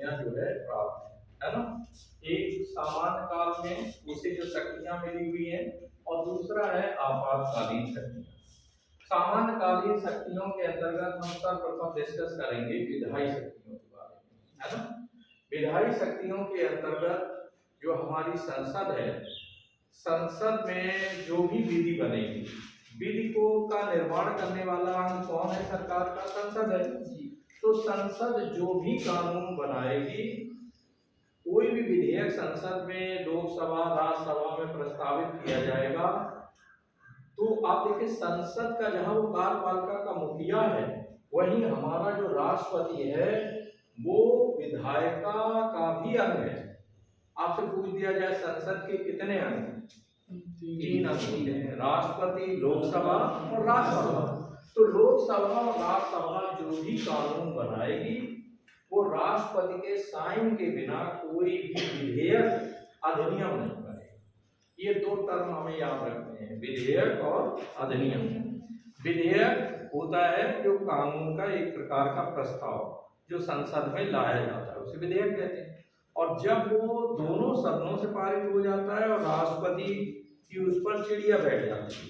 शक्तियां जो है प्राप्त है ना। एक सामान्य काल में उसे जो शक्तियां मिली हुई हैं और दूसरा है आपातकालीन शक्तियां। सामान्य कालीन शक्तियों के अंतर्गत हम सर्वप्रथम डिस्कस करेंगे विधायी शक्तियों के बारे में, है ना। विधायी शक्तियों के अंतर्गत जो हमारी संसद है, संसद में जो भी विधि बनेगी, विधि को का निर्माण करने वाला अंग कौन है? सरकार का संसद है। तो संसद जो भी कानून बनाएगी, कोई भी विधेयक संसद में लोकसभा राज्यसभा में प्रस्तावित किया जाएगा, तो आप देखिए संसद का जहां वो कार्यपालिका का मुखिया है, वहीं हमारा जो राष्ट्रपति है वो विधायिका का भी अंग है। आपसे पूछ दिया जाए संसद के कितने अंग? 3 अंग होते हैं, राष्ट्रपति, लोकसभा और राज्यसभा। तो लोकसभा और राज्यसभा जो भी कानून बनाएगी वो राष्ट्रपति के साइन के बिना कोई भी विधेयक अधिनियम नहीं बनेगा। ये 2 टर्म हमें याद रखने हैं, विधेयक और अधिनियम। विधेयक होता है जो कानून का एक प्रकार का प्रस्ताव जो संसद में लाया जाता है, उसे विधेयक कहते हैं। और जब वो दोनों सदनों से पारित हो जाता है और राष्ट्रपति की उस पर चिड़िया बैठ जाती है,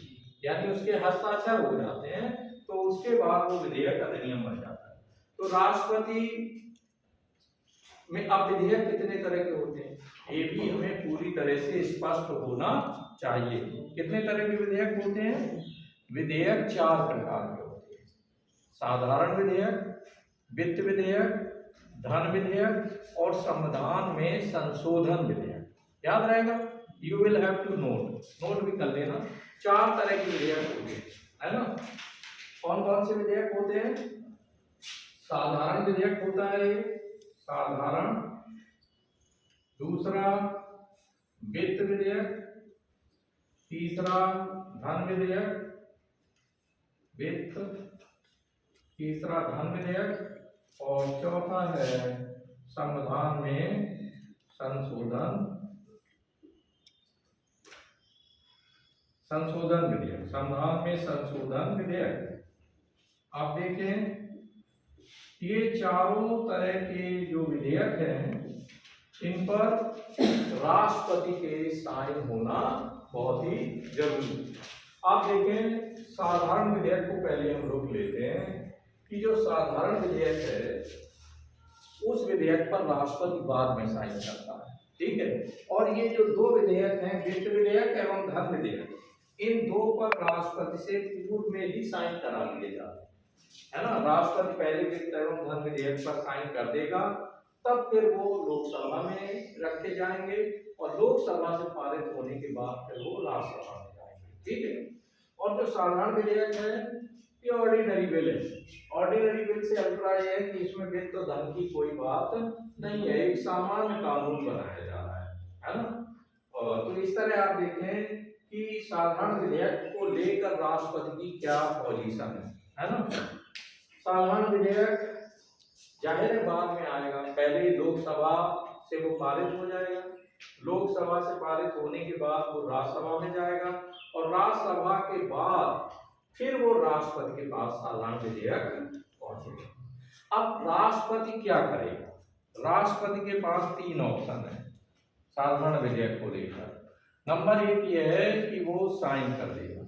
यानी उसके हस्ताक्षर हो जाते हैं, तो उसके बाद वो विधेयक अधिनियम बन जाता है। तो राष्ट्रपति में अब विधेयक कितने तरह के होते हैं, ये भी हमें पूरी तरह से स्पष्ट होना चाहिए। कितने तरह के विधेयक होते हैं? विधेयक 4 प्रकार के होते हैं, साधारण विधेयक, वित्त विधेयक, धन विधेयक और संविधान में संशोधन विधेयक। याद रहेगा, you will have to note भी कर लेना। 4 तरह के विधेयक होते हैं, है ना। कौन कौन से विधेयक होते हैं? साधारण विधेयक होता है, साधारण। दूसरा वित्त विधेयक, तीसरा धन विधेयक, वित्त, तीसरा धन विधेयक और चौथा है संविधान में संशोधन विधेयक। संविधान में संशोधन विधेयक आप देखें, ये चारों तरह के जो विधेयक हैं इन पर राष्ट्रपति के साइन होना बहुत ही जरूरी है। आप देखें साधारण विधेयक को पहले हम लोग लेते हैं कि जो साधारण विधेयक है उस विधेयक पर राष्ट्रपति बाद में साइन करता है, ठीक है। और ये जो 2 विधेयक हैं, वित्त विधेयक एवं धन विधेयक, इन 2 पर राष्ट्रपति से पूर्व में ही साइन करा लिए जाते हैं, है ना। राष्ट्रपति पहले वित्त एवं धन विधेयक पर साइन कर देगा, तब फिर वो लोकसभा में रखे जाएंगे और लोकसभा से पारित होने के बाद फिर वो राज्यसभा में जाएंगे, ठीक है। और जो साधारण विधेयक है ये ऑर्डिनरी बिल है। ऑर्डिनरी बिल से अभिप्राय है कि इसमें वित्त और धन की कोई बात नहीं है, एक सामान्य कानून बनाया जा रहा है ना। और तो इस तरह आप देखें कि साधारण विधेयक को लेकर राष्ट्रपति की क्या पोजीशन है ना। साधारण विधेयक जाहिर है बाद में आएगा, पहले लोकसभा से वो पारित हो जाएगा, लोकसभा से पारित होने के बाद वो राज्यसभा में जाएगा और राज्यसभा के बाद फिर वो राष्ट्रपति के पास साधारण विधेयक पहुंचेगा। अब राष्ट्रपति क्या करेगा? राष्ट्रपति के पास 3 ऑप्शन है साधारण विधेयक को लेकर। नंबर 1 ये है कि वो साइन कर देगा,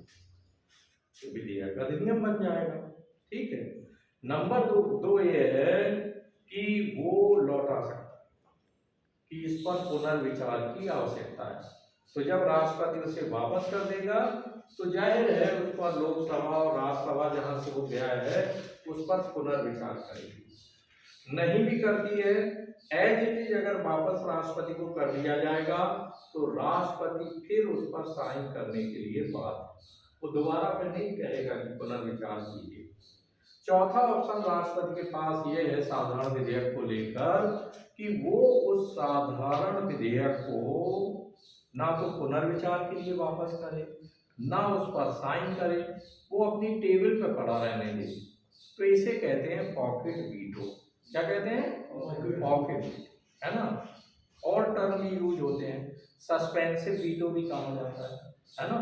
तो विधेयक अधिनियम बन जाएगा, ठीक है। नंबर 2 ये है कि वो लौटा सकता है कि इस पर पुनर्विचार की आवश्यकता है। तो जब राष्ट्रपति उसे वापस कर देगा तो जाहिर है उस पर लोकसभा और राज्यसभा जहां से वो गया है उस पर पुनर्विचार करेगी। नहीं भी करती है, एज इट इज अगर वापस राष्ट्रपति को कर दिया जाएगा तो राष्ट्रपति फिर उस पर साइन करने के लिए बात, वो दोबारा फिर नहीं कहेगा कि पुनर्विचार कीजिए। चौथा ऑप्शन राष्ट्रपति के पास ये है साधारण विधेयक को लेकर कि वो उस साधारण विधेयक को ना तो पुनर्विचार के लिए वापस करे, ना उस पर साइन करे, वो अपनी टेबल पर पड़ा रहने दे। तो इसे कहते हैं पॉकेट वीटो। क्या कहते हैं? पॉकेट, है ना। और टर्म भी यूज होते हैं, सस्पेंसिव वीटो भी कहा जाता है ना।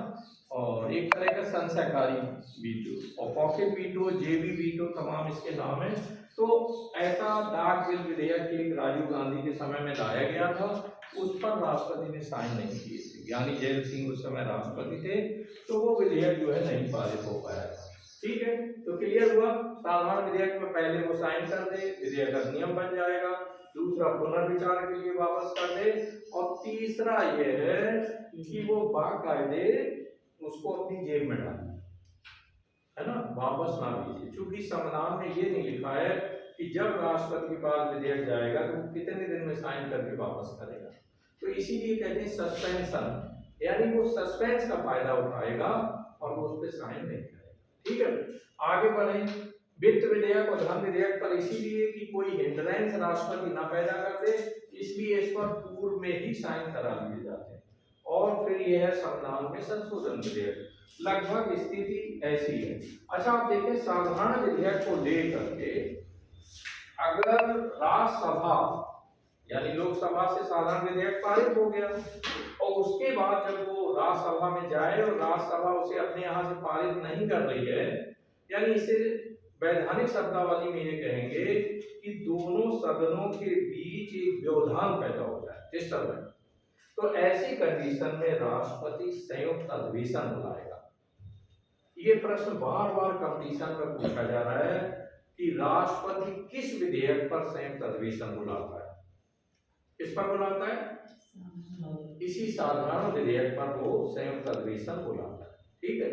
और एक तरह का संशयकारी वीटो और पॉकेट वीटो, जेबी वीटो, तमाम इसके नाम है। तो ऐसा डाक बिल विधेयक एक राजीव गांधी के समय में लाया गया था, उस पर राष्ट्रपति ने साइन नहीं किए थे। ज्ञानी जैल सिंह उस समय राष्ट्रपति थे, तो वो विधेयक जो है नहीं पारित हो पाया था। ठीक है, तो क्लियर हुआ। साधारण विधेयक में पहले वो साइन कर दे, विधेयक अधिनियम बन जाएगा। दूसरा, पुनर्विचार के लिए वापस कर दे। और तीसरा ये है कि वो बाकायदे उसको अपनी जेब में डाले, है ना, वापस ना लीजिए। क्योंकि संविधान में ये नहीं लिखा है कि जब राष्ट्रपति के पास विधेयक जाएगा तो कितने दिन में साइन करके वापस करेगा। तो इसीलिए कहते हैं सस्पेंशन, यानी वो सस्पेंस का फायदा उठाएगा और वो उस पर साइन नहीं करेगा। ठीक है, आगे बढ़े। वित्त विधेयक और धन विधेयक पर इसीलिए कि कोई हिंड्रेंस राष्ट्रपति ना पैदा कर दे, इसलिए इस पर पूर्व में ही साइन करा लिए जाते हैं। और फिर यह है संविधान में संशोधन विधेयक। लगभग स्थिति ऐसी है। अच्छा, आप देखें, साधारण विधेयक को लेकर के अगर राज्यसभा यानी लोकसभा से साधारण विधेयक पारित हो गया और उसके बाद जब वो राज्यसभा में जाए और राज्यसभा उसे अपने यहाँ से पारित नहीं कर रही है, यानी इसे वैधानिक शब्दावली में ये कहेंगे कि दोनों सदनों के बीच एक व्यवधान पैदा हो जाए, डिस्टर्बेंस, तो ऐसी कंडीशन में राष्ट्रपति संयुक्त अधिवेशन बुलाएगा। ये प्रश्न बार बार कंपटीशन में पूछा जा रहा है कि राष्ट्रपति किस विधेयक पर संयुक्त अधिवेशन बुलाता है, किस पर बुलाता है? इसी साधारण विधेयक पर वो संयुक्त अधिवेशन बुलाता है। ठीक है,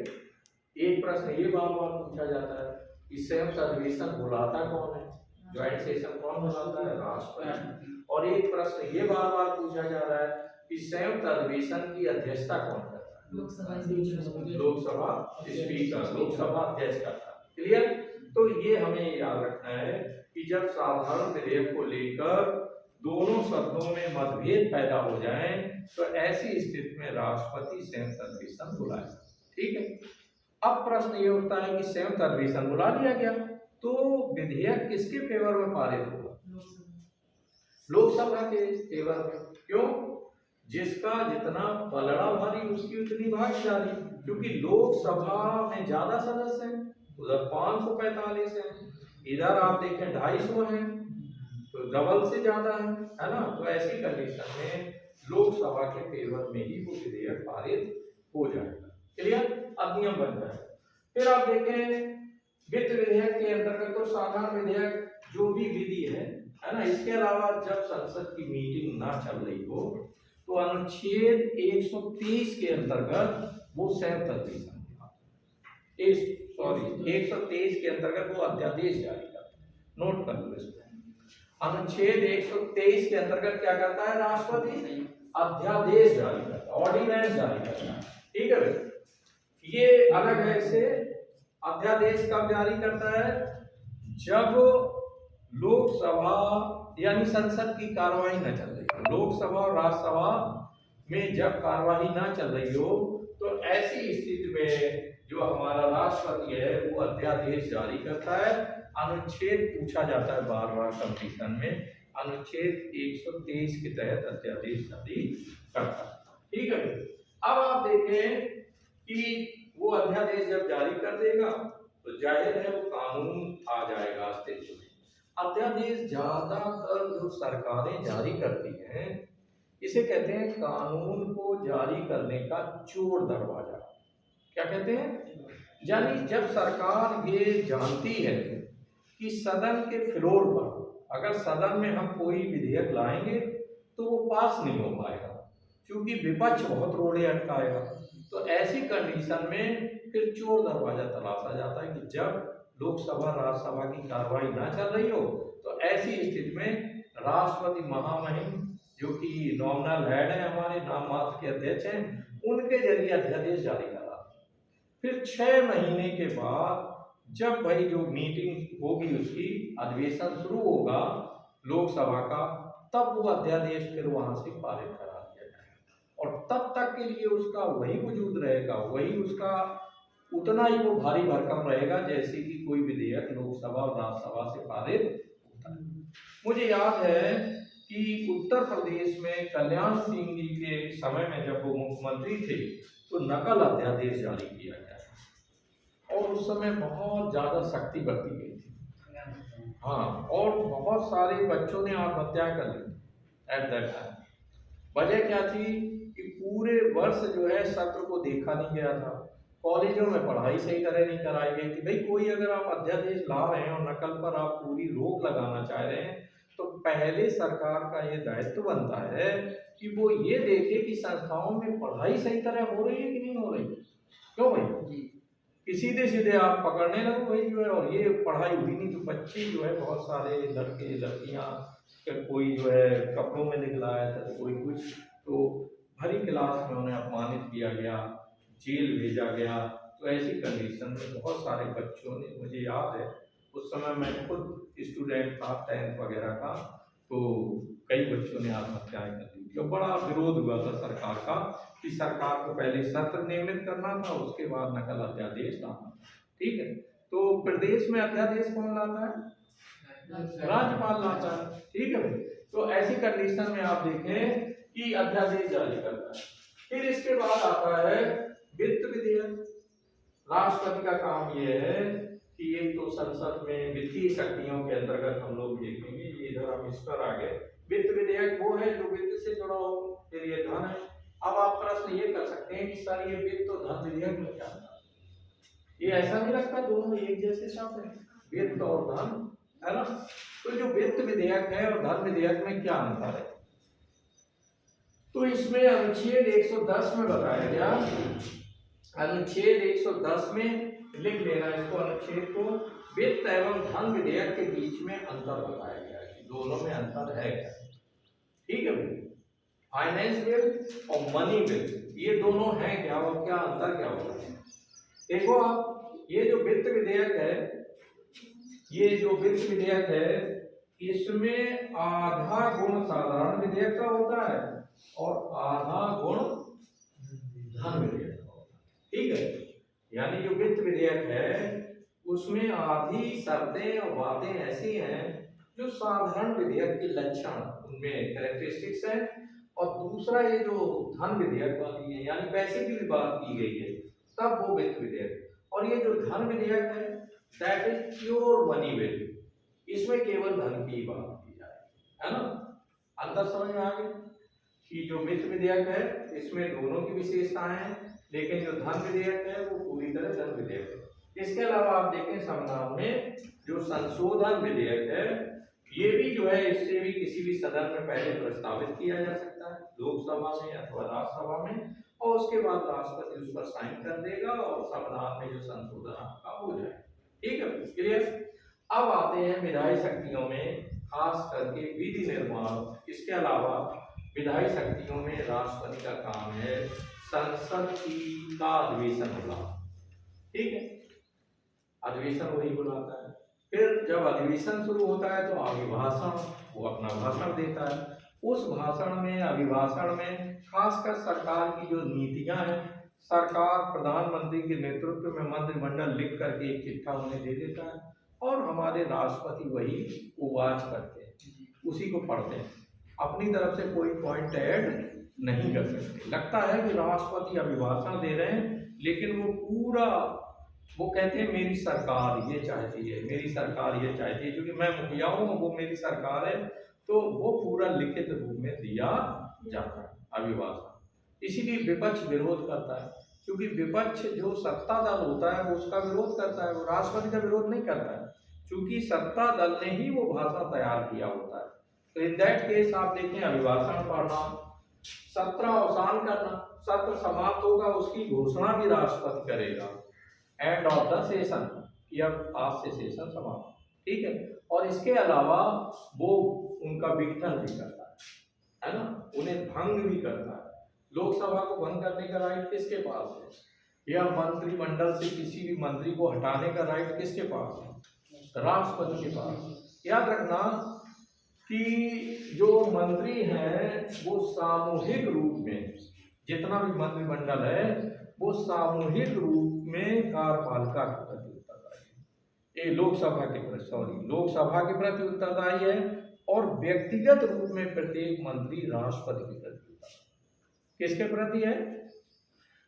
एक प्रश्न ये बार बार पूछा जाता है कि संयुक्त अधिवेशन बुलाता कौन है, ज्वाइंट सेशन कौन बुलाता है? राष्ट्रपति। और एक प्रश्न ये बार बार पूछा जा रहा है कि संयुक्त अधिवेशन की अध्यक्षता कौन करता है? लोकसभा स्पीकर, लोकसभा अध्यक्ष करता है। क्लियर? तो ये हमें याद रखना है कि जब साधारण विधेयक को लेकर दोनों सदनों में मतभेद पैदा हो जाए तो ऐसी स्थिति में राष्ट्रपति संयुक्त अधिवेशन बुलाएगा। ठीक है, अब प्रश्न ये उठता है कि संयुक्त अधिवेशन बुला लिया गया तो विधेयक किसके फेवर में पारित होगा? लोकसभा के फेवर में। क्यों? जिसका जितना पलड़ा भारी उसकी उतनी भागीदारी, क्योंकि लोकसभा में ज्यादा सदस्य हैं, उधर 545 है, इधर आप देखें 250 है, तो डबल से ज्यादा है ना। तो ऐसी कंडीशन में लोकसभा के फेवर में ही वो विधेयक पारित हो जाएगा। क्लियर? अधिनियम बन जाएगा। फिर आप देखें वित्त विधेयक के अंतर्गत तो साधारण विधेयक जो भी विधि है ना, इसके अलावा जब संसद की मीटिंग ना चल रही हो तो अनुच्छेद 123 के अंतर्गत वो संयुक्त अधिवेशन 123 के अंतर्गत वो अध्यादेश जारी करता है। नोट कर लो इसको। अनुच्छेद 123 के अंतर्गत क्या करता है? राष्ट्रपति अध्यादेश जारी करता है, ऑर्डिनेंस जारी करता है। ठीक है भाई, ये अलग है। इसे अध्यादेश कब जारी करता है? जब लोकसभा यानी संसद की कार्यवाही न चल रही हो, लोकसभा और राज्यसभा में जब कार्यवाही ना चल रही हो तो ऐसी स्थिति में जो हमारा राष्ट्रपति है वो अध्यादेश जारी करता है। अनुच्छेद पूछा जाता है बार बार कंपटीशन में, अनुच्छेद 123 के तहत अध्यादेश जारी करता है। ठीक है, अब आप देखें कि वो अध्यादेश जब जारी कर देगा तो जाहिर है वो कानून आ जाएगा अस्तित्व में। अध्यादेश ज्यादातर जो सरकारें जारी करती हैं इसे कहते हैं कानून को जारी करने का चोर दरवाजा। क्या कहते हैं? यानी जब सरकार ये जानती है कि सदन के फ्लोर पर अगर सदन में हम कोई विधेयक लाएंगे तो वो पास नहीं हो पाएगा क्योंकि विपक्ष बहुत रोड़े अटकाएगा, तो ऐसी कंडीशन में फिर चोर दरवाजा तलाशा जाता है कि जब लोकसभा राज्यसभा की कार्रवाई ना चल रही हो तो ऐसी स्थिति में राष्ट्रपति महामहिम जो कि नॉमिनल हेड है, हमारे नाम मात्र के अध्यक्ष हैं, उनके जरिए अध्यादेश जारी करा। फिर 6 महीने के बाद जब भाई जो मीटिंग होगी उसकी अधिवेशन शुरू होगा लोकसभा का, तब वो अध्यादेश फिर वहां से पारित करा दिया जाएगा और तब तक के लिए उसका वही वजूद रहेगा, वही उसका उतना ही वो भारी भरकम रहेगा जैसे कि कोई विधेयक लोकसभा और राज्यसभा से पारित होता है। मुझे याद है कि उत्तर प्रदेश में कल्याण सिंह जी के समय में जब वो मुख्यमंत्री थे तो नकल अध्यादेश जारी किया गया और उस समय बहुत ज्यादा सख्ती बरती गई थी। हाँ, और बहुत सारे बच्चों ने आत्महत्या कर ली एट दैट टाइम। वजह क्या थी कि पूरे वर्ष जो है सत्र को देखा नहीं गया था, कॉलेजों में पढ़ाई सही तरह नहीं कराई गई थी। भाई कोई अगर आप अध्यादेश ला रहे हैं और नकल पर आप पूरी रोक लगाना चाह रहे हैं तो पहले सरकार का ये दायित्व बनता है कि वो ये देखे कि संस्थाओं में पढ़ाई सही तरह हो रही है कि नहीं हो रही। क्यों भाई कि सीधे सीधे आप पकड़ने लगो भाई जो है, और ये पढ़ाई हुई नहीं तो बच्चे जो है बहुत सारे लड़के लड़कियां, कोई जो है कपड़ों में दिखलाया था तो कोई कुछ, तो भरी क्लास में उन्हें अपमानित किया गया, जेल भेजा गया। तो ऐसी कंडीशन में बहुत सारे बच्चों ने, मुझे याद है उस समय मैं खुद स्टूडेंट था 10th वगैरह का, तो कई बच्चों ने आत्महत्याएं कर ली थी। और बड़ा विरोध हुआ था सरकार का कि सरकार को पहले सत्र नियमित करना था, उसके बाद नकल अध्यादेश लाना था। ठीक है, तो प्रदेश में अध्यादेश कौन लाता है? राज्यपाल लाता है। ठीक है भाई, तो ऐसी कंडीशन में आप देखें कि अध्यादेश जारी करता है। फिर इसके बाद आता है वित्त विधेयक। राष्ट्रपति का काम यह है कि एक तो संसद में वित्तीय शक्तियों के अंतर्गत हम लोग देखेंगे, ये इधर हम इस पर आ गए। वित्त विधेयक वो है जो वित्त से जुड़ा हो, फिर ये धन है। अब आप प्रश्न ये कर सकते हैं कि सर ये वित्त और धन विधेयक में क्या अंतर है? ये ऐसा नहीं लगता दोनों एक जैसे शब्द है, वित्त और धन, है ना? तो जो वित्त विधेयक है और धन विधेयक में क्या अंतर है? तो इसमें अनुच्छेद 110 में बताया गया, अनुच्छेद 110 में लिख लेना इसको, अनुच्छेद को, वित्त एवं धन विधेयक के बीच में अंतर बताया गया है, दोनों में अंतर है क्या। ठीक है भाई, फाइनेंस बिल और मनी बिल ये दोनों हैं क्या, और क्या अंतर क्या होता है? देखो आप, ये जो वित्त विधेयक है, ये जो वित्त विधेयक है, इसमें आधा गुण साधारण विधेयक का होता है और आधा गुण धन विधेयक का होता है। ठीक है, यानी जो वित्त विधेयक है उसमें आधी शर्तें और बातें ऐसी हैं जो साधारण विधेयक के लक्षण, उनमें कैरेक्टरिस्टिक्स है, और दूसरा ये जो धन विधेयक वाली है यानी पैसे की भी बात की गई है, तब वो वित्त विधेयक। और ये जो धन विधेयक है that is pure money bill, इसमें केवल धन की बात की जाए, है ना? अंतर समझ में आ गया कि जो वित्त विधेयक है इसमें दोनों की विशेषताएं हैं, लेकिन जो धन विधेयक है वो पूरी तरह धन विधेयक है। इसके अलावा आप देखें संविधान में जो संशोधन विधेयक है, ये भी जो है इससे भी किसी भी सदन में पहले प्रस्तावित किया जा सकता है, लोकसभा में अथवा राज्यसभा में, और उसके बाद राष्ट्रपति उस पर साइन कर देगा और संविधान में जो संशोधन आपका हो जाए। ठीक है, क्लियर? अब आते हैं विधायी शक्तियों में, खास करके विधि निर्माण। इसके अलावा विधायी शक्तियों में राष्ट्रपति का काम है संसद का अधिवेशन बुलाना। ठीक है, अधिवेशन वही बुलाता है। फिर जब अधिवेशन शुरू होता है तो अभिभाषण, वो अपना भाषण देता है। उस भाषण में, अभिभाषण में खासकर सरकार की जो नीतियां हैं, सरकार प्रधानमंत्री के नेतृत्व में मंत्रिमंडल लिख करके एक चिट्ठा उन्हें दे देता है और हमारे राष्ट्रपति वही उवाच करते हैं, उसी को पढ़ते हैं, अपनी तरफ से कोई पॉइंट ऐड नहीं कर सकते। लगता है कि राष्ट्रपति अभिभाषण दे रहे हैं, लेकिन वो पूरा, वो कहते हैं मेरी सरकार ये चाहती है, मेरी सरकार ये चाहती है, क्योंकि मैं मुखिया हूँ, वो मेरी सरकार है, तो वो पूरा लिखित रूप में दिया जाता है अभिभाषण। इसीलिए विपक्ष विरोध करता है, क्योंकि विपक्ष जो सत्ता दल होता है वो उसका विरोध करता है, वो राष्ट्रपति का विरोध नहीं करता है, क्योंकि सत्ता दल ने ही वो भाषण तैयार किया होता है। तो इन दैट केस आप देखें, अभिभाषण पढ़ना, सत्र अवसान करना, सत्र समाप्त होगा उसकी घोषणा भी राष्ट्रपति करेगा, एंड ऑफ द सेशन, कि अब आज से सेशन समाप्त। ठीक है, और इसके अलावा वो उनका विघटन भी करता है ना, उन्हें भंग भी करता है। लोकसभा को भंग करने का राइट किसके पास है, या मंत्रिमंडल से किसी भी मंत्री को हटाने का राइट किसके पास है, राष्ट्रपति के पास। याद रखना कि जो मंत्री हैं वो सामूहिक रूप में, जितना भी मंत्रिमंडल है वो सामूहिक रूप में कार्यपालिका के प्रति उत्तरदायी है। ये लोकसभा के प्रति, लोकसभा के प्रति उत्तरदायी है, और व्यक्तिगत रूप में प्रत्येक मंत्री राष्ट्रपति के प्रति उत्तरदायी। किसके प्रति है?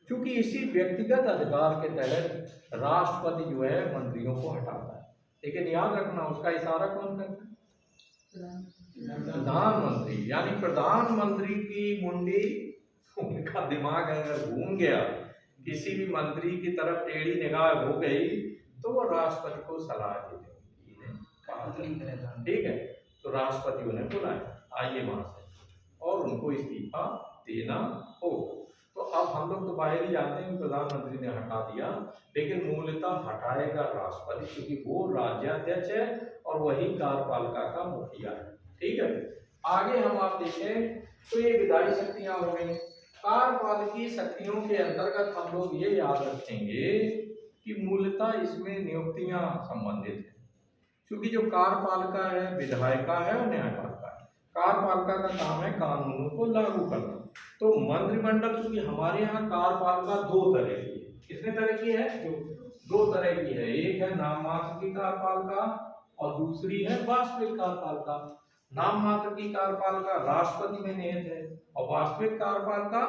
क्योंकि इसी व्यक्तिगत अधिकार के तहत राष्ट्रपति जो है मंत्रियों को हटाता है। लेकिन याद रखना उसका इशारा कौन करता है? प्रधानमंत्री। यानी प्रधानमंत्री की मुंडी, उनका दिमाग अगर घूम गया, किसी भी मंत्री की तरफ टेढ़ी निगाह हो गई, तो वो राष्ट्रपति को सलाह दे देंगे। ठीक है, तो राष्ट्रपति उन्हें बुलाए, आइए वहां से, और उनको इस्तीफा देना होगा। तो अब हम लोग तो बाहर ही जाते हैं प्रधानमंत्री ने हटा दिया, लेकिन मूलतः हटाएगा राष्ट्रपति, क्योंकि वो राज्याध्यक्ष है और वही कार्यपालिका का मुखिया है। ठीक है, आगे हम आप देखें तो ये विधायी शक्तियां हो गई। कार्यपालिकीय शक्तियों के अंतर्गत हम लोग ये याद रखेंगे कि मूलतः इसमें नियुक्तियां संबंधित है, क्योंकि जो कार्यपालिका है विधायिका है और न्यायपालिका है। कार्यपालिका का काम है कानूनों को लागू करना। तो मंत्रिमंडल, क्योंकि हमारे यहाँ कार्यपालिका दो तरह की है। कितने तरह की है? दो तरह की है। एक है नाम मात्र की कार्यपालिका और दूसरी है वास्तविक कार्यपालिका। नाम मात्र की कार्यपालिका राष्ट्रपति में निहित है और वास्तविक कार्यपालिका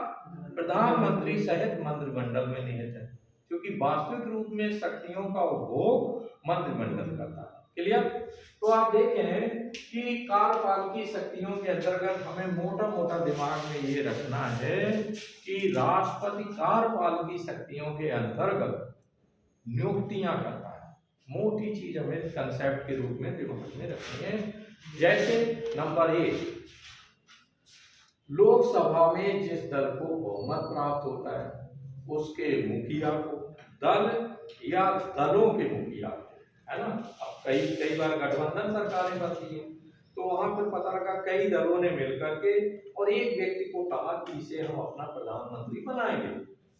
प्रधानमंत्री सहित मंत्रिमंडल में निहित है, क्योंकि वास्तविक रूप में शक्तियों का उपभोग मंत्रिमंडल करता है। क्लियर? तो आप देखें कि कार्यपालिकीय शक्तियों के अंतर्गत हमें मोटा मोटा दिमाग में ये रखना है कि राष्ट्रपति कार्यपालिकीय शक्तियों के अंतर्गत नियुक्तियां करता है। मोटी चीज हमें कंसेप्ट के रूप में दिमाग में रखनी है। जैसे नंबर 1, लोकसभा में जिस दल को बहुमत प्राप्त होता है उसके मुखिया को, दल या दलों के मुखिया को, है ना। अब कई बार गठबंधन सरकारें बनती हैं, तो वहां पर पता लगा कई दलों ने मिलकर के और एक व्यक्ति को कहा कि इसे हम अपना प्रधानमंत्री बनाएंगे,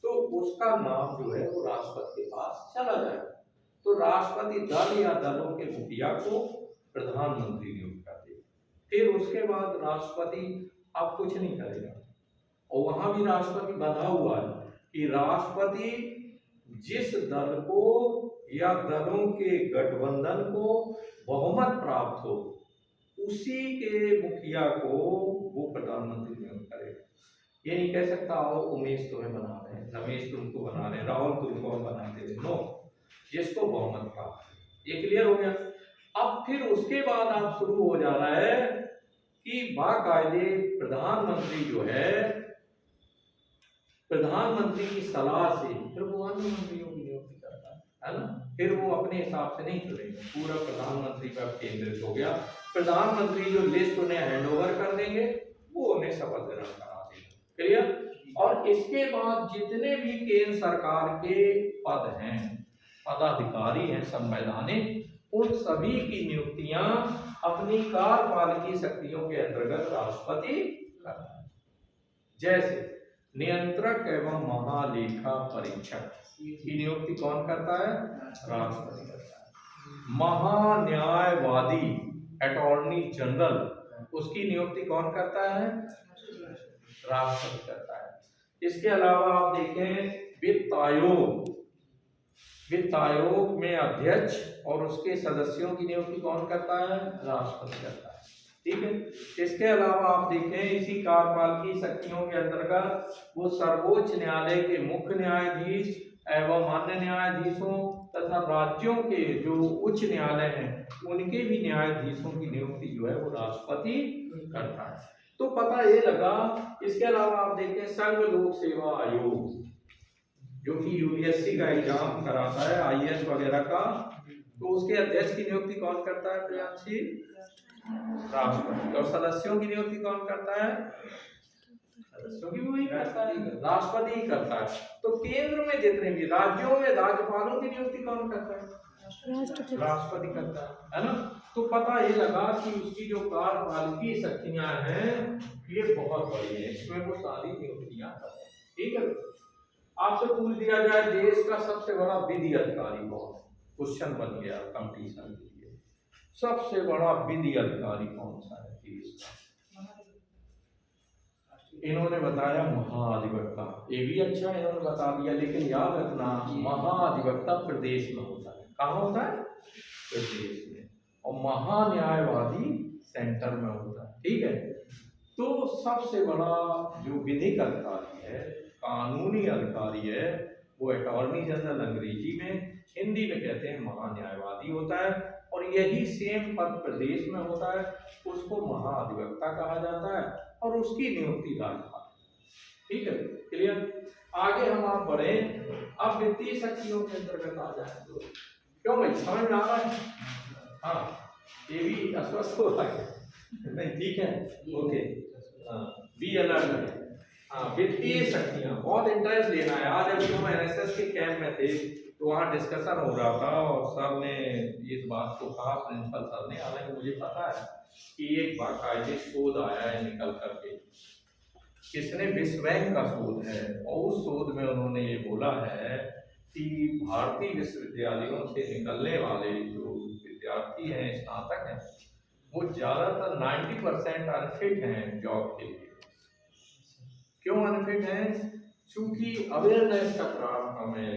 तो उसका नाम जो है वो राष्ट्रपति के पास चला जाएगा। तो राष्ट्रपति दल या दलों के मुखिया को प्रधानमंत्री नियुक्त कर देगा। फिर उसके बाद राष्ट्रपति अब कुछ नहीं करेगा, और वहां भी राष्ट्रपति बंधा हुआ है कि राष्ट्रपति जिस दल को या दलों के गठबंधन को बहुमत प्राप्त हो उसी के मुखिया को वो प्रधानमंत्री नियुक्त करेगा। ये नहीं कह सकता आओ उमेश तुम्हें बना रहे हैं, रमेश तुमको बना रहे हैं, राहुल तुमको हम बनाते हैं। नो, जिसको बहुमत प्राप्त। ये क्लियर हो गया। अब फिर उसके बाद आप शुरू हो जा रहा है कि बाकायदे प्रधानमंत्री जो है प्रधानमंत्री की सलाह से फिर वो अन्य मंत्रियों की नियुक्ति करता है ना। फिर वो अपने हिसाब से नहीं चलेंगे, पूरा प्रधानमंत्री पर केंद्रित हो गया। प्रधानमंत्री जो लिस्ट उन्हें हैंड ओवर कर देंगे वो उन्हें शपथ ग्रहण करा देंगे। क्लियर? और इसके बाद जितने भी केंद्र सरकार के पद हैं, पदाधिकारी हैं संवैधानिक, उन सभी की नियुक्तियां अपनी कार्यपालिकीय शक्तियों के अंतर्गत राष्ट्रपति करता है। जैसे नियंत्रक एवं महालेखा परीक्षक की नियुक्ति कौन करता है? राष्ट्रपति करता है। महान्यायवादी अटॉर्नी जनरल, उसकी नियुक्ति कौन करता है? राष्ट्रपति करता है। इसके अलावा आप देखें वित्त आयोग में अध्यक्ष और उसके सदस्यों की नियुक्ति कौन करता है? राष्ट्रपति करता है। ठीक है। इसके अलावा आप देखें इसी कार्यपालिकीय शक्तियों के अंतर्गत वो सर्वोच्च न्यायालय के मुख्य न्यायाधीश एवं अन्य न्यायाधीशों तथा राज्यों के जो उच्च न्यायालय हैं उनके भी न्यायाधीशों की नियुक्ति जो है वो राष्ट्रपति करता है। तो पता ये लगा। इसके अलावा आप देखें संघ लोक सेवा आयोग जो कि यूपीएससी का एग्जाम कराता है, आईएएस वगैरह का, तो उसके अध्यक्ष की नियुक्ति कौन करता है? प्रियांशी? राष्ट्रपति। और सदस्यों की नियुक्ति कौन करता है? सदस्यों की वही करता है, राष्ट्रपति ही करता है। तो केंद्र में जितने भी राज्यों में राज्यपालों की नियुक्ति कौन करता है? राष्ट्रपति करता है ना। तो पता ये लगा कि उसकी जो कार्यपालिकीय शक्तियां हैं ये बहुत बड़ी है, इसमें वो सारी नियुक्तियां करते हैं। ठीक है। आपसे पूछ दिया जाए देश का सबसे बड़ा विधि अधिकारी कौन है? क्वेश्चन बन गया कंपटीशन के लिए। सबसे बड़ा विधि अधिकारी कौन सा है देश का? इन्होंने बताया महाधिवक्ता। ये भी अच्छा इन्होंने बता दिया, लेकिन याद रखना महाधिवक्ता प्रदेश में होता है। कहाँ होता है? प्रदेश में। और महान्यायवादी सेंटर में होता है। ठीक है। तो सबसे बड़ा जो विधिक अधिकारी है, कानूनी अधिकारी है, वो अटॉर्नी जनरल अंग्रेजी में, हिंदी में कहते हैं महान्यायवादी होता है। और यही सेम पद प्रदेश में होता है, उसको महाधिवक्ता कहा जाता है और उसकी नियुक्ति राज्यपाल। ठीक है, क्लियर। आगे हम आप बढ़े, अब वित्तीय शक्तियों के अंतर्गत आ जाए तो क्यों भाई, समझ में आ रहा है? हाँ, ये भी अस्वस्थ हो रहा है नहीं, ठीक है, ओके, हाँ, बी अलर्ट। हाँ, वित्तीय शक्तियां, बहुत इंटरेस्ट लेना है। आज अभी हम एनएसएस के कैंप में थे तो वहाँ डिस्कशन हो रहा था और सर ने इस बात को कहा, प्रिंसिपल सर ने, हालांकि मुझे पता है कि एक बाकायदे शोध आया है निकल करके, किसने, विश्व बैंक का शोध है, और उस शोध में उन्होंने ये बोला है कि भारतीय विश्वविद्यालयों से निकलने वाले जो विद्यार्थी हैं, स्नातक हैं, वो ज्यादातर 90% अनफिट हैं जॉब के लिए। क्यों अनफिट हैं? क्योंकि अवेयरनेस का प्रॉब्लम है,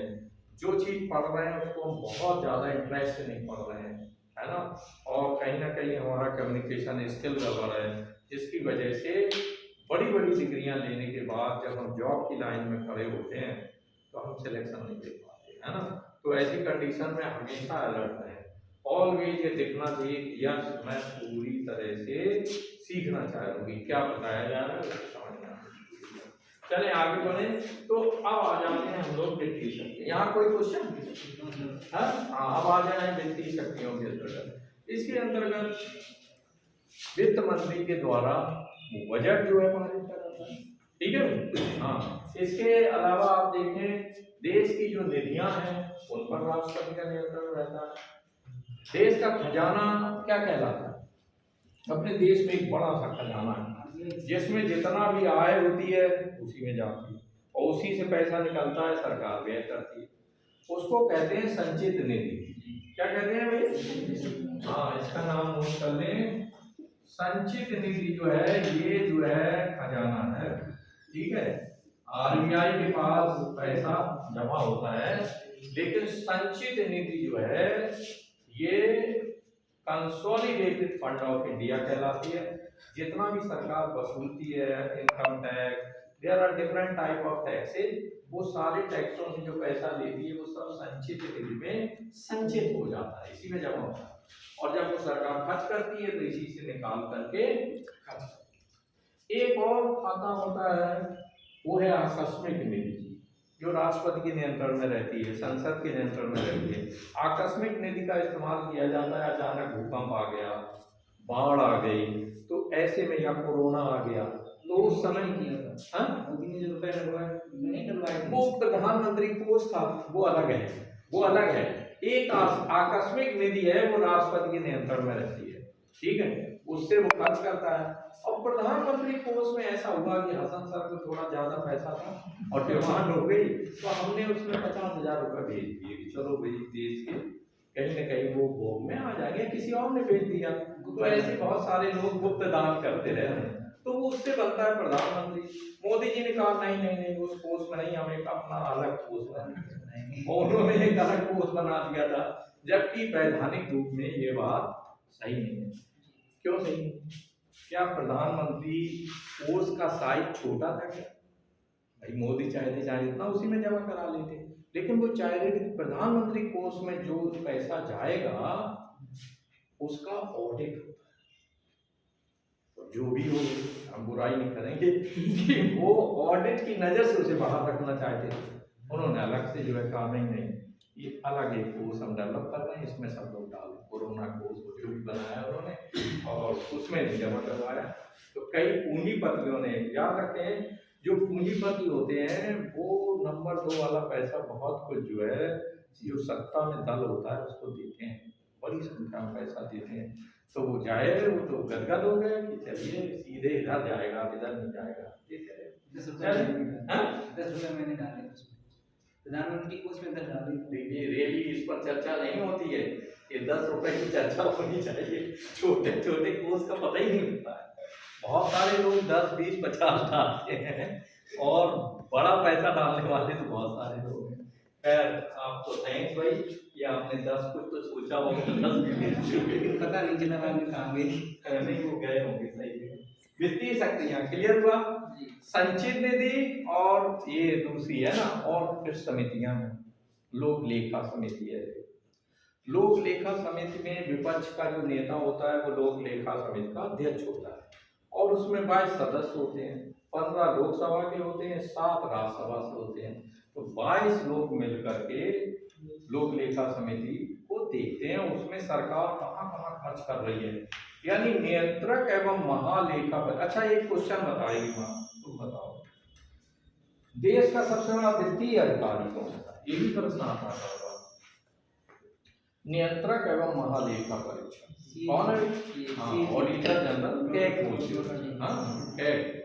जो चीज पढ़ रहे हैं उसको हम बहुत ज्यादा इंटरेस्ट से नहीं पढ़ रहे हैं, है ना, और कहीं ना कहीं हमारा कम्युनिकेशन स्किल गड़बड़ है, जिसकी वजह से बड़ी बड़ी डिग्रियां लेने के बाद जब हम जॉब की लाइन में खड़े होते हैं तो हम सिलेक्शन नहीं दे पाते, है ना। तो ऐसी कंडीशन में हमेशा अलर्ट रहें, ऑलवेज ये देखना चाहिए कि यस, मैं पूरी तरह से सीखना चाहूंगी, क्या बताया जा रहा है उसको समझना। चले आगे बढ़े, तो अब आ जाते हैं हम लोग वित्तीय शक्ति। यहाँ कोई क्वेश्चन? हाँ, अब आ जाए वित्तीय शक्तियों के अंतर्गत। इसके अंतर्गत वित्त मंत्री के द्वारा बजट जो है पारित करा जाता है, ठीक है। हाँ, इसके अलावा आप देखें, देश की जो निधियां हैं उन पर राष्ट्रपति का नियंत्रण रहता है। देश का खजाना क्या कहलाता है? अपने देश में एक बड़ा सा खजाना है जिसमें जितना भी आय होती है उसी में जाती है और उसी से पैसा निकलता है, सरकार व्यय करती है, उसको कहते हैं संचित निधि। क्या कहते हैं भाई? हाँ, इसका नाम नोट कर लें, संचित निधि जो है, ये जो है खजाना है, ठीक है। आरबीआई के पास पैसा जमा होता है, लेकिन संचित निधि जो है ये कंसोलिडेटेड फंड ऑफ इंडिया कहलाती है। जितना भी सरकार वसूलती है, income tax, there are different type of taxes, वो सारे टैक्सों से जो पैसा लेती है वो सब संचित निधि में संचित हो जाता है, इसी में जमा होता है, और जब वो सरकार खर्च करती है तो इसी से निकाल करके खर्च करती है। एक और खाता होता है, वो है आकस्मिक निधि, जो राष्ट्रपति के नियंत्रण में रहती है, संसद के नियंत्रण में रहती है। आकस्मिक निधि का इस्तेमाल किया जाता है, अचानक भूकंप आ गया, बाढ़ आ गई, तो ऐसे में, या कोरोना आ गया, तो उस समय किया था। मोदी ने जो रुपए डलवाए, नहीं डलवाए, वो प्रधानमंत्री कोष था, वो अलग है, वो अलग है। एक आकस्मिक निधि है, वो राष्ट्रपति के नियंत्रण में रहती है, ठीक है, उससे वो खर्च करता है। और प्रधानमंत्री कोष में ऐसा हुआ कि हसन सर को थोड़ा ज्यादा पैसा था और डिमांड हो गई, तो हमने उसमें 50,000 रुपए भेज दिए कि चलो भाई, देश के कहीं न कहीं वो भोग में आ जाएंगे, किसी और ने भेज दिया। तो ऐसे बहुत सारे लोग गुप्त दान करते रहे हैं, तो वो उससे बनता है प्रधानमंत्री। मोदी जी ने कहा नहीं नहीं नहीं, उस कोष में नहीं, हमें अपना अलग कोष बनाएंगे, उन्होंने एक अलग कोष बना दिया था, जबकि वैधानिक रूप में ये बात सही नहीं है। क्यों नहीं? क्या प्रधानमंत्री कोष का साइज छोटा था क्या? भाई मोदी चाहते चाहे इतना उसी में जमा करा लेते, लेकिन वो चाह रहे थे प्रधानमंत्री कोष में जो पैसा जाएगा उसका ऑडिट होता है, तो जो भी हो, हम बुराई नहीं करेंगे कि वो ऑडिट की नजर से उसे बाहर रखना चाहते थे। उन्होंने अलग से जो है कहा नहीं, ये अलग एक कोर्स हम डेवलप कर रहे हैं, इसमें सब लोग डाल, कोरोना कोर्स जो भी बनाया उन्होंने, और उसमें नहीं जमा करवाया। तो कई पूंजीपतियों ने, याद रखें, जो पूंजीपति होते हैं वो नंबर 2 वाला पैसा बहुत कुछ जो है, जो सत्ता में दल होता है उसको देते हैं, बड़ी संख्या में पैसा देते हैं, तो वो जाए, वो तो गदगद हो गए कि चलिए सीधे इधर जाएगा, इधर नहीं जाएगा। 10 रुपए मैंने डाले प्रधानमंत्री कोष में 10 डाले। देखिए, रेली इस पर चर्चा नहीं होती है, ये 10 रुपए की चर्चा होनी चाहिए, छोटे छोटे कोष का पता ही नहीं होता है। बहुत सारे लोग 10, 20, 50 डालते हैं और बड़ा पैसा डालने वाले तो बहुत सारे लोग हैं। खैर, आपको थैंक्स भाई कि आपने 10 कुछ तो सोचा होगा, 10 पता नहीं चला मैंने कहा नहीं, वो गए होंगे सही है। वित्तीय शक्तियां क्लियर हुआ, संचित निधि और ये दूसरी है ना, और फिर समितियां हैं, लोक लेखा समिति है। लोक लेखा समिति में विपक्ष का जो नेता होता है वो लोक लेखा समिति का अध्यक्ष होता है और उसमें 22 सदस्य होते हैं, 15 लोकसभा के होते हैं, 7 राज्यसभा से होते हैं। तो 22 लोग मिलकर के लोक लेखा समिति को देखते हैं उसमें सरकार कहाँ कहाँ खर्च कर रही है, यानी नियंत्रक एवं महालेखा। अच्छा एक क्वेश्चन बताएगी माँ, तुम बताओ देश का सबसे बड़ा वित्तीय अधिकारी कौन होता है? ये भी प्रश्न आता है। नियंत्रक एवं महालेखा परीक्षक कौन है? हाँ, ऑडिटर जनरल कैग बोलते हैं। हाँ, कैग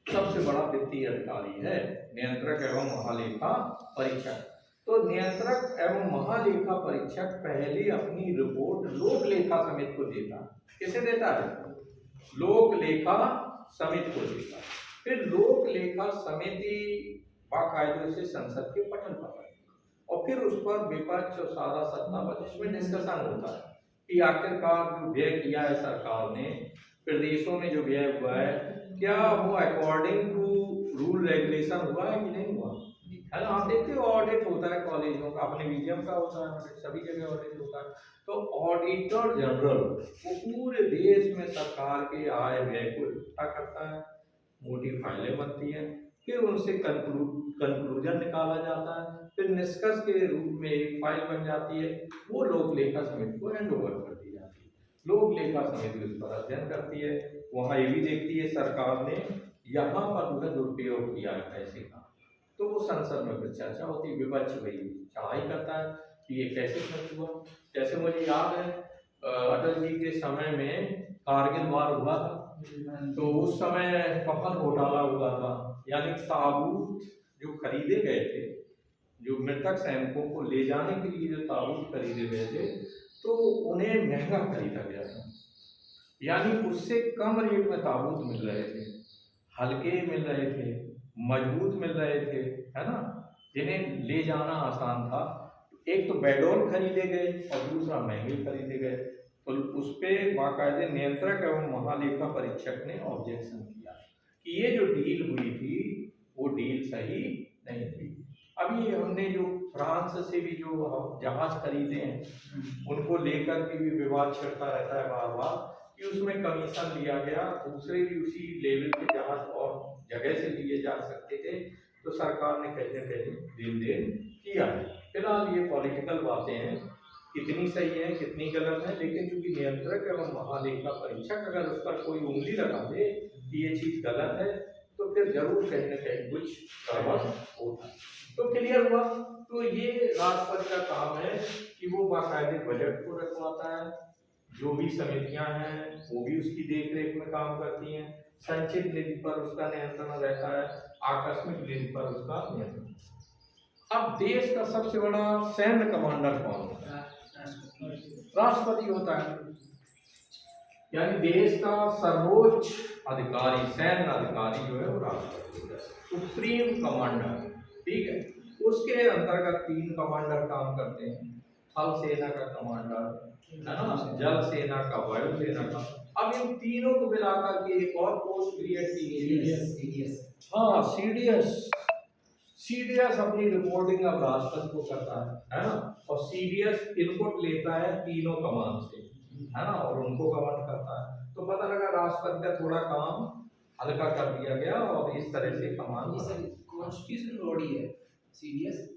सबसे बड़ा वित्तीय अधिकारी है, नियंत्रक एवं महालेखा परीक्षक। तो नियंत्रक एवं महालेखा परीक्षक पहले अपनी रिपोर्ट लोक लेखा समिति को देता है। किसे देता है? लोक लेखा समिति को देता है। फिर लोक लेखा समिति बाकायदे से संसद के पटल पर और फिर उस पर विपक्ष और सारा सत्ता पर इसमें डिस्कशन होता है कि आखिरकार जो व्यय किया है सरकार ने, प्रदेशों में जो व्यय हुआ है, क्या वो अकॉर्डिंग टू रूल रेगुलेशन हुआ है कि नहीं हुआ है ना। आप देखते हो ऑडिट होता है कॉलेजों का, अपने म्यूजियम का होता है ऑडिट, सभी जगह ऑडिट होता है। तो ऑडिटर जनरल वो पूरे देश में सरकार के आय व्यय को इकट्ठा करता है, मोटी फाइलें बनती हैं, फिर उनसे कंक्लूजन निकाला जाता है, फिर निष्कर्ष के रूप में एक फाइल बन जाती है, वो लोक लेखा समिति को हैंड ओवर कर दी जाती है। लोक लेखा समिति उस पर अध्ययन करती है, वहाँ ये भी देखती है सरकार ने यहाँ पर उन्हें दुरुपयोग किया है पैसे का, तो वो संसद में फिर चर्चा होती है, विपक्ष वही चढ़ाई करता है कि ये कैसे खर्च हुआ। जैसे मुझे याद है अटल जी के समय में कारगिल वार हुआ था, तो उस समय कफन घोटाला हुआ था, यानी ताबूत जो खरीदे गए थे, जो मृतक सैनिकों को ले जाने के लिए जो ताबूत खरीदे गए थे, तो उन्हें महंगा खरीदा गया था, यानी उससे कम रेट में ताबूत मिल रहे थे, हल्के मिल रहे थे, मजबूत मिल रहे थे, है ना, जिन्हें ले जाना आसान था। एक तो बेडोल खरीदे गए और दूसरा महंगे खरीदे गए, तो उस पर बाकायदे नियंत्रक एवं महालेखा परीक्षक ने ऑब्जेक्शन किया कि ये जो डील हुई थी वो डील सही नहीं थी। अभी हमने जो फ्रांस से भी जो जहाज खरीदे हैं उनको लेकर के भी विवाद छिड़ता रहता है बार बार कि उसमें कमीशन लिया गया, दूसरे भी उसी लेवल के जहाज और जगह से लिए जा सकते थे, तो सरकार ने कहीं ना कहीं लेन देन किया है। फिलहाल ये पॉलिटिकल बातें हैं, कितनी सही है कितनी गलत है, लेकिन चूंकि नियंत्रक एवं महालेखा परीक्षक अगर उस पर कोई उंगली लगा दे कि ये चीज गलत है, तो फिर जरूर कहीं ना कहीं कुछ गड़बड़ होता है। तो क्लियर हुआ। तो ये राष्ट्रपति का काम है कि वो बाकायदे बजट को रखवाता है, जो भी समितियां हैं वो भी उसकी देख रेख में काम करती हैं, संचित निधि पर उसका नियंत्रण रहता है, आकस्मिक निधि पर उसका नियंत्रण। अब देश का सबसे बड़ा सैन्य कमांडर कौन होता है? राष्ट्रपति होता है, यानी देश का सर्वोच्च अधिकारी, सैन्य अधिकारी जो है वो राष्ट्रपति होता है, सुप्रीम कमांडर। ठीक है, उसके अंतर्गत 3 कमांडर काम करते हैं, थल सेना का कमांडर, है ना, जल सेना का, वायु सेना का। अब इन तीनों को मिलाकर के एक और पोस्ट क्रिएट की गई, हाँ सीडीएस। सीडीएस अपनी रिपोर्टिंग अब राष्ट्रपति को करता है ना, और सीडीएस इनपुट लेता है तीनों कमान से, है ना, और उनको कमांड करता है। तो पता लगा राष्ट्रपति का थोड़ा काम हल्का कर दिया गया और इस तरह से कमान। कॉन्स्टिट्यूशनल बॉडी है सीडीएस,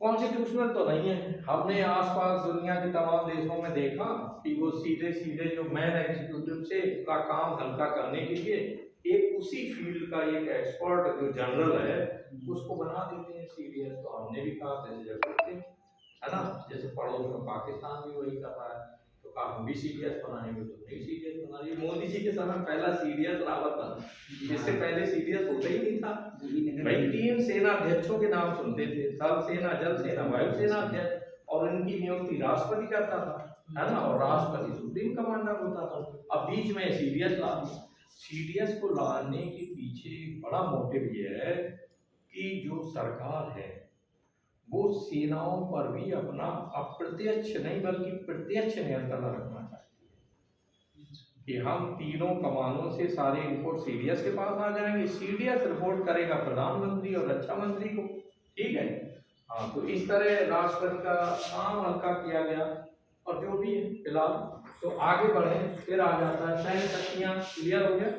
कॉन्स्टिट्यूशनल तो नहीं है। हमने आसपास दुनिया के तमाम देशों में देखा कि वो सीधे सीधे जो मैन एग्जीक्यूटिव से का काम हल्का करने के लिए एक उसी फील्ड का एक एक्सपर्ट जो जनरल है उसको बना देते हैं सीडीएस। तो हमने भी कहा जैसे जरूरत है ना, जैसे पड़ोस में पाकिस्तान भी वही कर रहा है, तो कहा हम भी सीडीएस बनाएंगे, तो नहीं सीडीएस बना रही। मोदी जी के समय पहला सीडीएस रावत था, जिससे पहले सीडीएस होता ही नहीं था। भाई 3 सेना अध्यक्षों के नाम सुनते थे, थल सेना, जल सेना, वायु सेना अध्यक्ष, और इनकी नियुक्ति राष्ट्रपति करता था, है ना, और राष्ट्रपति सुप्रीम कमांडर होता था। अब बीच में सीडीएस ला दिया। सीडीएस को लाने के पीछे बड़ा मोटिव ये है कि जो सरकार है वो सेनाओं पर भी अपना अप्रत्यक्ष नहीं बल्कि प्रत्यक्ष नियंत्रण रखना चाहती है कि हम तीनों कमानों से सारे इनपुट सीडीएस के पास आ जाएंगे, सीडीएस रिपोर्ट करेगा प्रधानमंत्री और रक्षा मंत्री को। ठीक है, हाँ, तो इस तरह राष्ट्रपति का काम हल्का किया गया। और जो भी है फिलहाल तो आगे बढ़े, फिर आ जाता है सैन्य शक्तियां। क्लियर हो गया?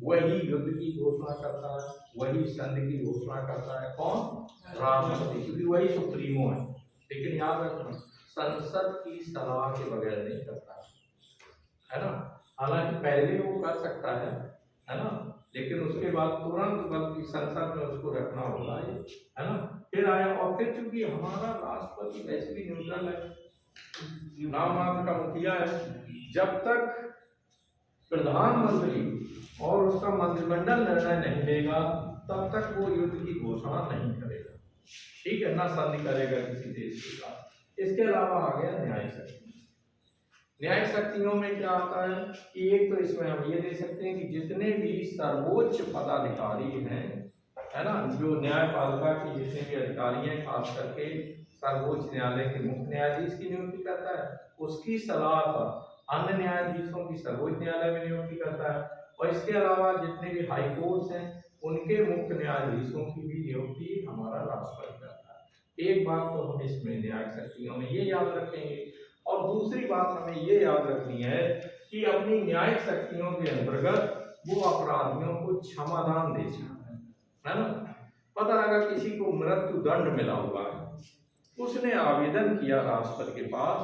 वही युद्ध की घोषणा करता है, वही संधि की घोषणा करता है। कौन? राष्ट्रपति, क्योंकि वही सुप्रीमो है। लेकिन याद रखना, संसद की सलाह के बगैर नहीं करता है ना। हालांकि पहले वो कर सकता है ना, लेकिन उसके बाद तुरंत बल्कि संसद में उसको रखना होगा, है ना। फिर आया, और फिर चूंकि हमारा राष्ट्रपति वैसे भी न्यूट्रल है, नाम मात्र का मुखिया है, जब तक प्रधानमंत्री और उसका मंत्रिमंडल निर्णय नहीं लेगा तब तक वो युद्ध की घोषणा नहीं करेगा। ठीक है ना, संधि करेगा किसी देश के साथ। इसके अलावा आ गया न्यायिक शक्ति। न्यायिक शक्तियों में क्या आता है कि एक तो इसमें हम ये दे सकते हैं कि जितने भी सर्वोच्च पदाधिकारी हैं, है ना, जो न्यायपालिका की जितने भी अधिकारी हैं, खास करके सर्वोच्च न्यायालय के मुख्य न्यायाधीश की नियुक्ति करता है, उसकी सलाह पर अन्य न्यायाधीशों की सर्वोच्च न्यायालय में नियुक्ति करता है। और इसके अलावा जितने भी हाई कोर्ट्स हैं उनके मुख्य न्यायाधीशों की भी नियुक्ति हमारा राष्ट्रपति करता है। एक बात तो हम इसमें न्यायिक शक्तियों में ये याद रखेंगे। और दूसरी बात हमें ये याद रखनी है कि अपनी न्यायिक शक्तियों के अंतर्गत वो अपराधियों को क्षमादान दे सकता है ना। पता लगा किसी को मृत्यु दंड मिला हुआ है, उसने आवेदन किया राष्ट्रपति के पास,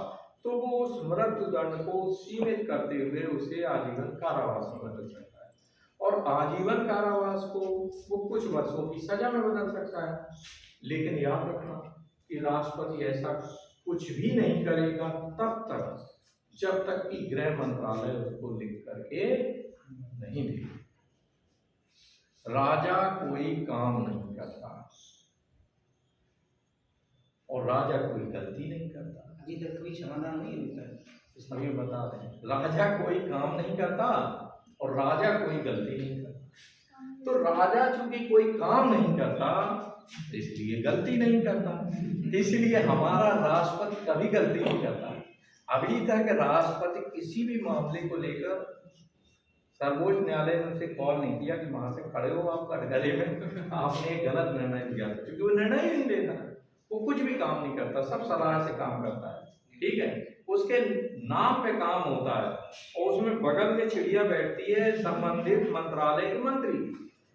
तो वो उस मृत्यु दंड को सीमित करते हुए उसे आजीवन कारावास में बदल सकता है। और आजीवन कारावास को वो कुछ वर्षों की सजा में बदल सकता है। लेकिन याद रखना कि राष्ट्रपति ऐसा कुछ भी नहीं करेगा तब तक जब तक कि गृह मंत्रालय उसको लिख करके नहीं देगा। राजा कोई काम नहीं करता और राजा कोई गलती नहीं करता। अभी तक कोई समाधान नहीं होता, इसलिए बता दें, राजा कोई काम नहीं करता और राजा कोई गलती नहीं करता। तो राजा चूंकि कोई काम नहीं करता इसलिए गलती नहीं करता, इसलिए हमारा राष्ट्रपति कभी गलती नहीं करता। अभी तक राष्ट्रपति किसी भी मामले को लेकर सर्वोच्च न्यायालय ने उसे कॉल नहीं किया कि वहां से खड़े हो आप कटघरे में, आपने एक गलत निर्णय लिया, क्योंकि वो निर्णय ही नहीं लेता, वो कुछ भी काम नहीं करता, सब सलाह से काम करता है। ठीक है, उसके नाम पे काम होता है और उसमें बगल में चिड़िया बैठती है संबंधित मंत्रालय के मंत्री,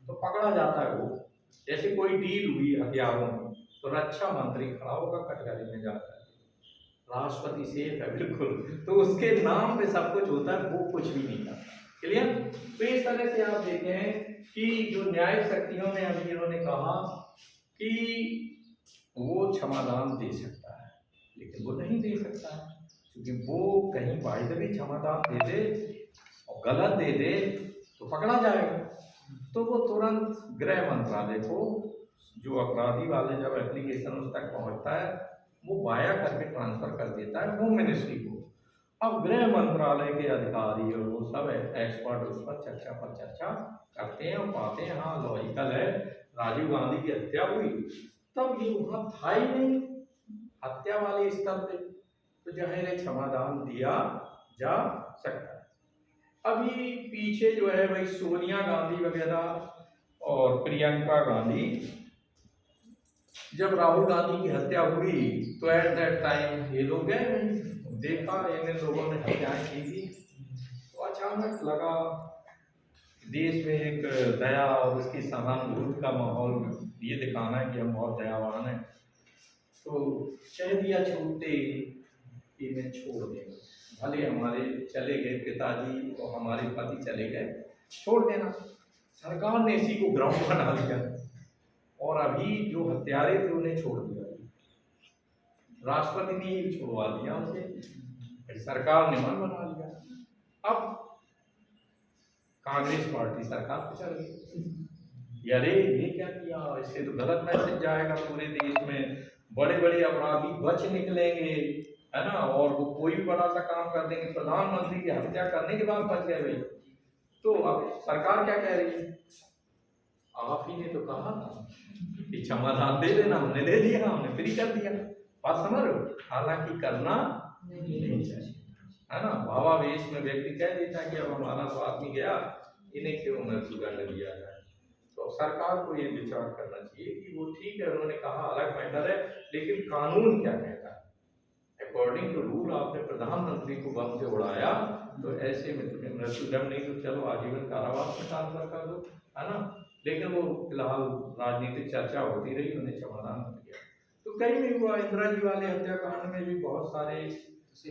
तो पकड़ा जाता है वो। जैसे कोई डील हुई हथियारों में तो रक्षा मंत्री खड़ा होगा कटघरे में जाकर, राष्ट्रपति सेफ है बिल्कुल, तो उसके नाम पे सब कुछ होता है, वो कुछ भी नहीं करता। क्लियर? तो इस तरह से आप देखें कि जो न्यायिक शक्तियों में अभी इन्होंने कहा कि वो क्षमादान दे सकता है, लेकिन वो नहीं दे सकता है, क्योंकि वो कहीं बाइदे भी क्षमादान दे दे और गलत दे दे तो पकड़ा जाएगा। तो वो तुरंत गृह मंत्रालय को, जो अपराधी वाले जब एप्लीकेशन उस तक पहुंचता है वो वाया करके ट्रांसफर कर देता है होम मिनिस्ट्री को। अब गृह मंत्रालय के अधिकारी और वो सब एक्सपर्ट उस पर चर्चा करते हैं और पाते हैं हाँ लॉजिकल है, राजीव गांधी की हत्या हुई तब ये वहां था ही नहीं हत्या वाले स्तर पे, तो जाहिर है क्षमादान दिया जा सकता है। अभी पीछे जो है भाई सोनिया गांधी वगैरह और प्रियंका गांधी, जब राहुल गांधी की हत्या हुई तो एट दैट टाइम ये लोग गए, देखा इन लोगों ने हत्याएं की थी, तो अचानक लगा देश में एक दया और उसकी सहानुभूति का माहौल ये दिखाना है कि हम बहुत दयावान हैं, तो कह दिया छूटते कि मैं छोड़ देगा, भले हमारे चले गए पिताजी और हमारे पति चले गए, छोड़ देना। सरकार ने इसी को ग्राउंड बना दिया और अभी जो हत्यारे थे उन्हें छोड़ दिया, राष्ट्रपति ने ही छुड़वा दिया उसे, सरकार ने मन बना लिया। अब कांग्रेस पार्टी सरकार पे चल गई, अरे ये क्या किया, इससे तो गलत मैसेज जाएगा पूरे देश में, बड़े बड़े अपराधी बच निकलेंगे, है ना, और वो कोई बड़ा सा काम कर देंगे, प्रधानमंत्री की हत्या करने के बाद बच गए भाई। तो अब सरकार क्या कह रही है, आप ही ने तो कहा था कि क्षमादान दे देना, हमने दे दिया, हमने फ्री कर दिया, बात समझ रहे हो। हालांकि करना नहीं चाहिए, है ना। भावावेश में व्यक्ति कह देता है कि अब हमारा तो आदमी गया, इन्हें क्यों मृत्यु दंड दिया जाए, तो और सरकार को ये विचार करना चाहिए कि वो ठीक है, उन्होंने कहा अलग मैटर है, लेकिन कानून क्या कहता है। अकॉर्डिंग टू रूल आपने प्रधानमंत्री को बम से उड़ाया तो ऐसे में तुम्हें मृत्युदंड नहीं तो चलो आजीवन कारावास में ट्रांसफर कर दो, है ना। लेकिन वो फिलहाल राजनीतिक चर्चा होती रही, उन्हें समाधान मिल गया। तो कहीं भी हुआ, इंदिरा जी वाले हत्याकांड में भी बहुत सारे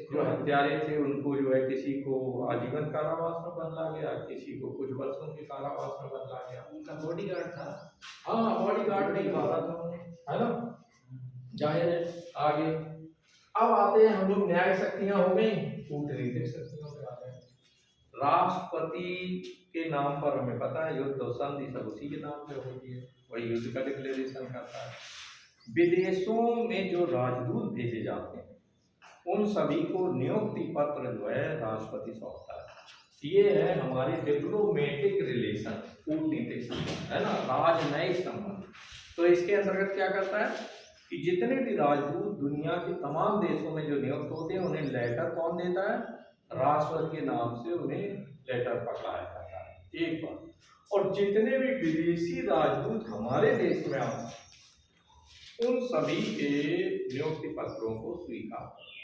जो हत्यारे थे उनको जो है किसी को आजीवन कारावास में बदला गया, किसी को कुछ वर्षों के कारावास में बदला गया। उनका बॉडीगार्ड था। हाँ, बॉडीगार्ड नहीं मारा था उन्हें, है ना। जाहिर है आगे अब आते हैं हम लोग, न्याय शक्तियां हो गई, कूटनीतिक शक्तियों पे आ गए। राष्ट्रपति के नाम पर हमें पता है युद्ध और संधि सब उसी के नाम पे होती है, वही युद्ध का डिक्लेरेशन करता है। विदेशों में जो राजदूत भेजे जाते हैं उन सभी को नियुक्ति पत्र जो है राष्ट्रपति सौंपता है। ये है हमारे डिप्लोमेटिक रिलेशन, कूटनीतिक संबंध, है ना, राजनयिक संबंध। तो इसके अंतर्गत क्या करता है कि जितने भी राजदूत दुनिया के तमाम देशों में जो नियुक्त होते हैं उन्हें लेटर कौन देता है, राष्ट्रपति के नाम से उन्हें लेटर पकड़ाया जाता है, एक बार। और जितने भी विदेशी राजदूत हमारे देश में आते हैं उन सभी के नियुक्ति पत्रों को स्वीकार करता है,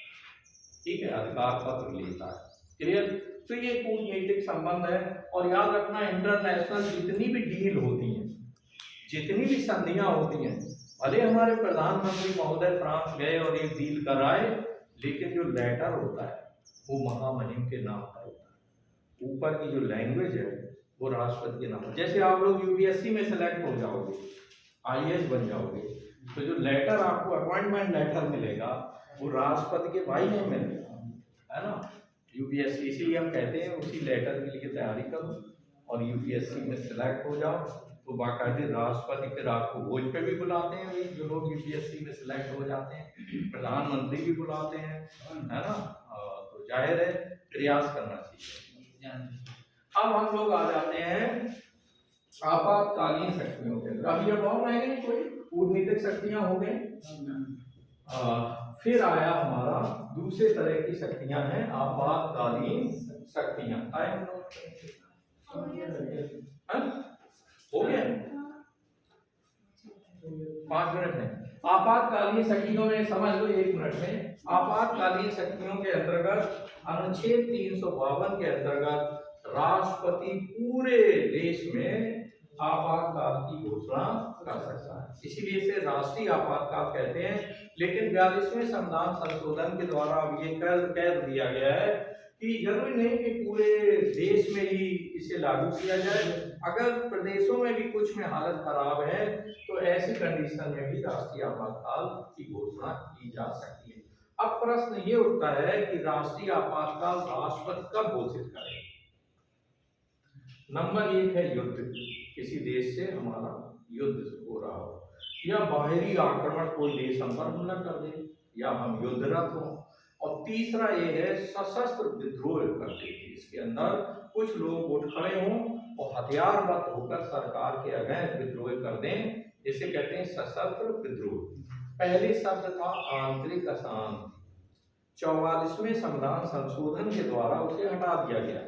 ठीक है, अधिकार पत्र लेता है। क्लियर। तो ये कूटनीतिक संबंध है। और याद रखना, इंटरनेशनल जितनी भी डील होती हैं, जितनी भी संधियां होती हैं, भले हमारे प्रधानमंत्री महोदय फ्रांस गए और एक डील कराए, लेकिन जो लेटर होता है वो महामहिम के नाम पर होता है, ऊपर की जो लैंग्वेज है वो राष्ट्रपति के नाम पर। जैसे आप लोग यूपीएससी में सेलेक्ट हो जाओगे, आईएएस बन जाओगे, तो जो लेटर आपको अपॉइंटमेंट लेटर मिलेगा वो राष्ट्रपति के भाई नहीं मिलेगा, है ना। यूपीएससी इसीलिए हम कहते हैं उसी लेटर के लिए तैयारी करो और यूपीएससी में सिलेक्ट हो जाओ, तो बाकायदे राष्ट्रपति फिर आपको भोज पे भी बुलाते हैं, वही जो लोग यूपीएससी में सिलेक्ट हो जाते हैं, प्रधानमंत्री भी बुलाते हैं, है ना। तो जाहिर है प्रयास करना चाहिए। अब हम लोग आ जाते हैं आपातकालीन शक्तियों के अंदर। अभी अब और रह गई कोई कूटनीतिक शक्तियां हो गई। फिर आया हमारा दूसरे तरह की शक्तियां हैं आपातकालीन शक्तियां। टाइम हो गया 5 मिनट में। आपातकालीन शक्तियों में समझ लो 1 मिनट में। आपातकालीन शक्तियों के अंतर्गत अनुच्छेद 352 के अंतर्गत राष्ट्रपति पूरे देश में आपातकाल की घोषणा कर सकता है, इसीलिए इसे राष्ट्रीय आपातकाल कहते हैं। लेकिन 42वें संविधान संशोधन के द्वारा अब ये कह दिया गया है कि जरूरी नहीं कि पूरे देश में ही इसे लागू किया जाए, अगर प्रदेशों में भी कुछ में हालत खराब है तो ऐसी कंडीशन में भी राष्ट्रीय आपातकाल की घोषणा की जा सकती है। अब प्रश्न ये उठता है कि राष्ट्रीय आपातकाल राष्ट्रपति कब घोषित करे। नंबर 1 है युद्ध, किसी देश से हमारा युद्ध हो रहा हो, या बाहरी आक्रमण कोई देश हम पर हमला कर दे, या हम युद्धरत हो। और तीसरा ये है सशस्त्र विद्रोह करते देश के अंदर कुछ लोग उठ खड़े हों और हथियारबंद होकर सरकार के अगेंस्ट विद्रोह कर दें, इसे कहते हैं सशस्त्र विद्रोह। पहले शब्द था आंतरिक अशांति, 44वें संविधान संशोधन के द्वारा उसे हटा दिया गया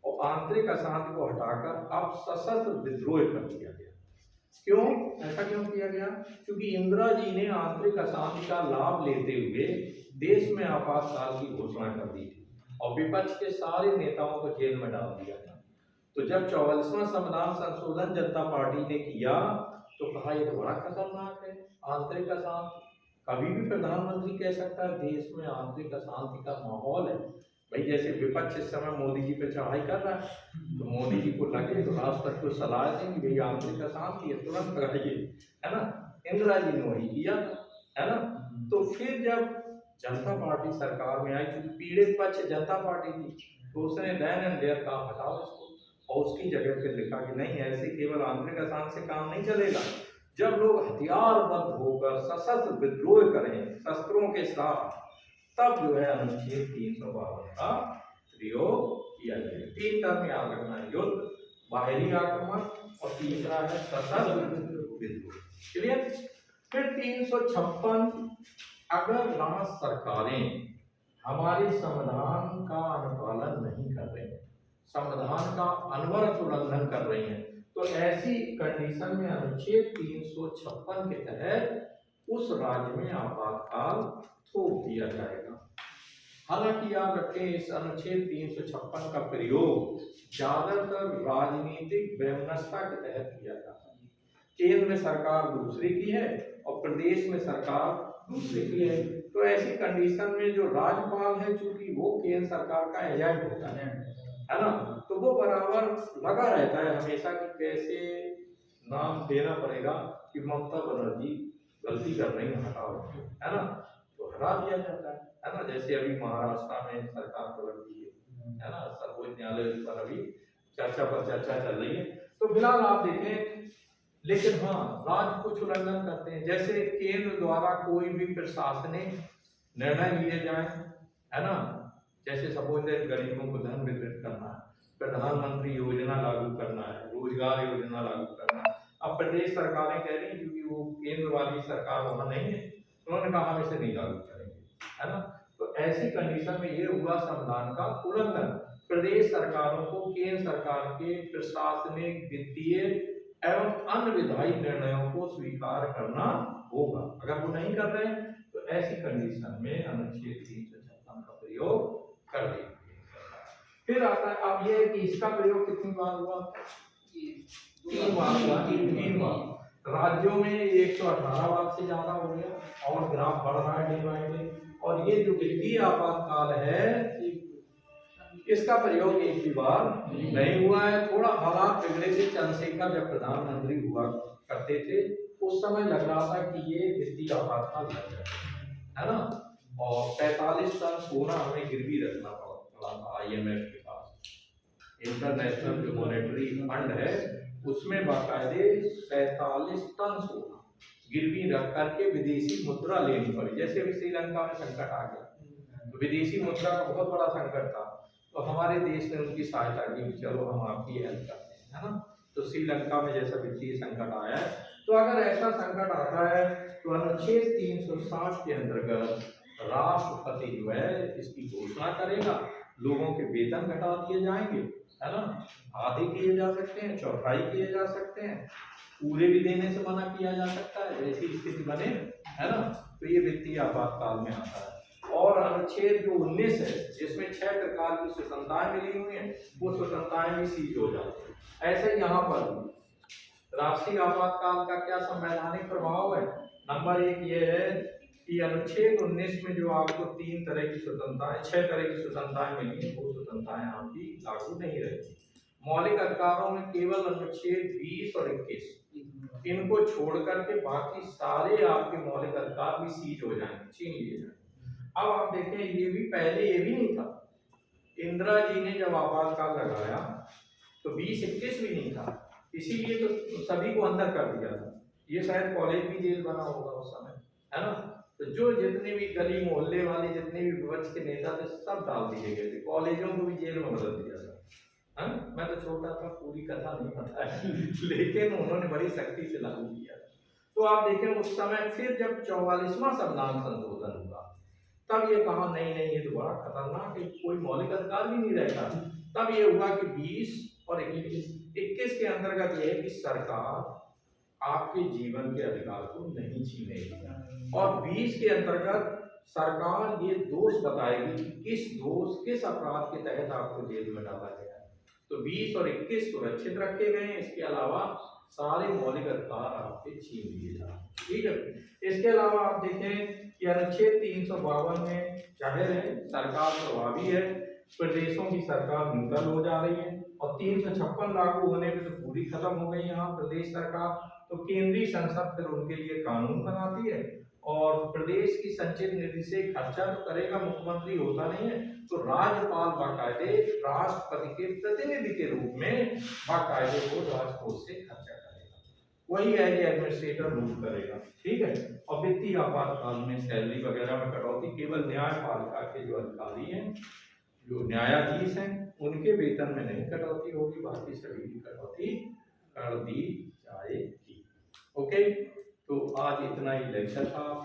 और आंतरिक अशांति को हटाकर अब सशस्त्र विद्रोह कर दिया गया। क्यों ऐसा क्यों किया गया? क्योंकि इंदिरा जी ने आंतरिक अशांति का लाभ लेते हुए देश में आपातकाल की घोषणा कर दी थी और विपक्ष के सारे नेताओं को जेल में डाल दिया था। तो जब 44वां संविधान संशोधन जनता पार्टी ने किया तो कहा यह तो बड़ा खतरनाक है, आंतरिक अशांति। कभी भी प्रधानमंत्री कह सकता है देश में आंतरिक अशांति का माहौल है। भाई जैसे विपक्ष इस समय मोदी जी पे चढ़ाई कर रहा है तो मोदी जी को लगे तो राष्ट्रपति को सलाह दें कि भाई आंतरिक अशांति है, तुरंत भगाइए, है ना। इंदिरा जी ने वही किया, है ना। तो फिर जब जनता पार्टी सरकार में आई, क्योंकि पीड़ित पक्ष जनता पार्टी थी, तो उसने देन एंड देयर कहा हटाओ इसको, और उसकी जगह पे लिखा कि नहीं ऐसे केवल आंतरिक अशांति से काम नहीं चलेगा, जब लोग हथियारबंद होकर सशस्त्र विद्रोह करें शस्त्रों के साथ, तब जो है अनुच्छेद 352 का प्रयोग किया जाए। 3 टर्म याद रखना है, युद्ध, बाहरी आक्रमण और तीसरा है सशस्त्र विद्रोह। क्लियर। फिर 356, अगर राज्य सरकारें हमारे संविधान का अनुपालन नहीं कर रही हैं, संविधान का अनवरत उल्लंघन कर रही हैं, तो तो ऐसी कंडीशन में अनुच्छेद 356 के तहत उस राज्य में आपातकाल थोप दिया जाएगा। हालांकि याद रखें इस अनुच्छेद 356 का प्रयोग ज्यादातर राजनीतिक वैमनस्यता के तहत किया जाता है। केंद्र में सरकार दूसरे की है और प्रदेश में सरकार दूसरे की है, तो ऐसी कंडीशन में जो राज्यपाल है चूंकि वो केंद्र सरकार का एजेंट होता है ना, तो वो बराबर लगा रहता है हमेशा कि कैसे नाम देना पड़ेगा कि ममता बनर्जी गलती कर रही है, हटाओ, है ना, तो हटा दिया जाता है ना। जैसे अभी महाराष्ट्र में सरकार बदलती है ना, सर्वोच्च न्यायालय पर अभी चर्चा पर चर्चा चल रही है। तो फिलहाल आप देखें, लेकिन हाँ राज्य कुछ उल्लंघन करते हैं, जैसे केंद्र द्वारा कोई भी प्रशासनिक निर्णय लिए जाए, है ना, जैसे सपोज दैट गरीबों को धन वितरित करना है, प्रधानमंत्री योजना लागू करना है, रोजगार योजना लागू करना है। अब प्रदेश सरकारें कह रही हैं क्योंकि वो केंद्र वाली सरकार वहां नहीं है, उन्होंने कहा हम इसे नहीं लागू करेंगे, है ना। तो ऐसी कंडीशन में ये हुआ संविधान का उल्लंघन। प्रदेश सरकारों को केंद्र सरकार के प्रशासनिक, वित्तीय एवं अन्य विधायी निर्णयों को स्वीकार करना होगा। अगर वो नहीं कर रहे हैं तो ऐसी कंडीशन में अनुच्छेद 356 का प्रयोग कर देंगे। फिर आता है अब ये कि इसका प्रयोग कितनी बार हुआ? 3 बार हुआ। 3 बार। राज्यों में 118 बार से ज्यादा हो गया और ग्राफ बढ़ रहा है डे बाय डे। और ये जो वित्तीय आपातकाल है इसका प्रयोग एक भी बार नहीं हुआ है। थोड़ा हालात बिगड़े थे, चंद्रशेखर जब प्रधानमंत्री हुआ करते थे उस समय लग रहा था कि ये वित्तीय आपातकाल लग जाएगा, है ना, और 45 टन सोना हमें गिरवी रखना पड़ा था IMF के पास। इंटरनेशनल जो मॉनेटरी फंड है उसमें बाकायदे 47 टन सोना गिरवी रख करके विदेशी मुद्रा लेनी पड़ी। जैसे अभी श्रीलंका में संकट आ गया तो विदेशी मुद्रा का बहुत बड़ा संकट था, तो हमारे देश ने उनकी सहायता की, चलो हम आपकी हेल्प करते हैं, है ना। तो श्रीलंका में जैसा वित्तीय संकट आया है, तो अगर ऐसा संकट आता है तो अनुच्छेद 360 के अंतर्गत राष्ट्रपति जो है इसकी घोषणा करेगा, लोगों के वेतन घटा दिए जाएंगे, है ना, आधे किए जा सकते हैं, चौथाई किए जा सकते हैं, पूरे भी देने से मना किया जा सकता है, ऐसी स्थिति बने, है ना। तो ये वित्तीय आपातकाल में आता है। और अनुच्छेद जो 19 है जिसमें 6 प्रकार की स्वतंत्रताएं मिली हुई हैं, वो स्वतंत्रताएं भी सीज हो जाती है। ऐसे यहाँ पर राष्ट्रीय आपातकाल का क्या संवैधानिक प्रभाव है? नंबर 1 ये है कि अनुच्छेद 19 में जो आपको 3 तरह की स्वतंत्रताएं, 6 तरह की स्वतंत्रताएं मिली हैं, वो स्वतंत्रताएं आपकी लागू नहीं रहती। मौलिक अधिकारों में केवल अनुच्छेद 20 और 21 इनको छोड़ करके बाकी सारे आपके मौलिक अधिकार भी सीज हो जाएंगे, छीन लिए जाएंगे। अब आप देखें ये भी पहले ये भी नहीं था। इंदिरा जी ने जब आपातकाल लगाया तो 20-21 भी नहीं था, इसीलिए तो सभी को अंदर कर दिया था। ये शायद कॉलेज भी जेल बना होगा उस समय, है ना। तो जो जितने भी गली मोहल्ले वाले जितने भी विपक्ष के नेता थे सब डाल दिए गए थे, कॉलेजों को भी जेल में बदल दिया था, है ना। मैं तो छोटा था, पूरी कथा नहीं पता है लेकिन उन्होंने बड़ी सख्ती से लागू किया। तो आप देखें उस समय फिर जब 44वां संविधान संशोधन हुआ तब ये कहा नहीं नहीं ये तो बड़ा खतरनाक है, कोई मौलिक अधिकार भी नहीं रहता। तब ये हुआ कि 20 और 21 के अंतर्गत ये है कि सरकार आपके जीवन के अधिकार को नहीं छीनेगी, और 20 के अंतर्गत सरकार ये दोष बताएगी कि किस दोष, किस अपराध के तहत आपको जेल में डाला गया है। तो 20 और 21 सुरक्षित रखे गए हैं, इसके अलावा सारे मौलिक अधिकार आपके छीन लिए जा रहे हैं, ठीक है। इसके अलावा आप देखें कि अनुच्छेद 352 में जाहिर है सरकार प्रभावी है, प्रदेशों की सरकार न्यूट्रल हो जा रही है, और 356 लागू होने पे तो पूरी खत्म हो गई यहाँ प्रदेश सरकार। तो केंद्रीय संसद फिर उनके लिए कानून बनाती है, और प्रदेश की संचित निधि से खर्चा तो करेगा, मुख्यमंत्री होता नहीं है, तो राज्यपाल बाकायदे राष्ट्रपति के प्रतिनिधि के रूप में बाकायदे को राजकोष से खर्चा करेगा, वही एज एडमिनिस्ट्रेटर रूल करेगा, ठीक है। और वित्तीय आपातकाल में सैलरी वगैरह में कटौती केवल न्यायपालिका के जो अधिकारी हैं, जो न्यायाधीश हैं, उनके वेतन में नहीं कटौती होगी, बाकी सभी की कटौती कर दी जाएगी। ओके, तो आज इतना ही लेक्चर था।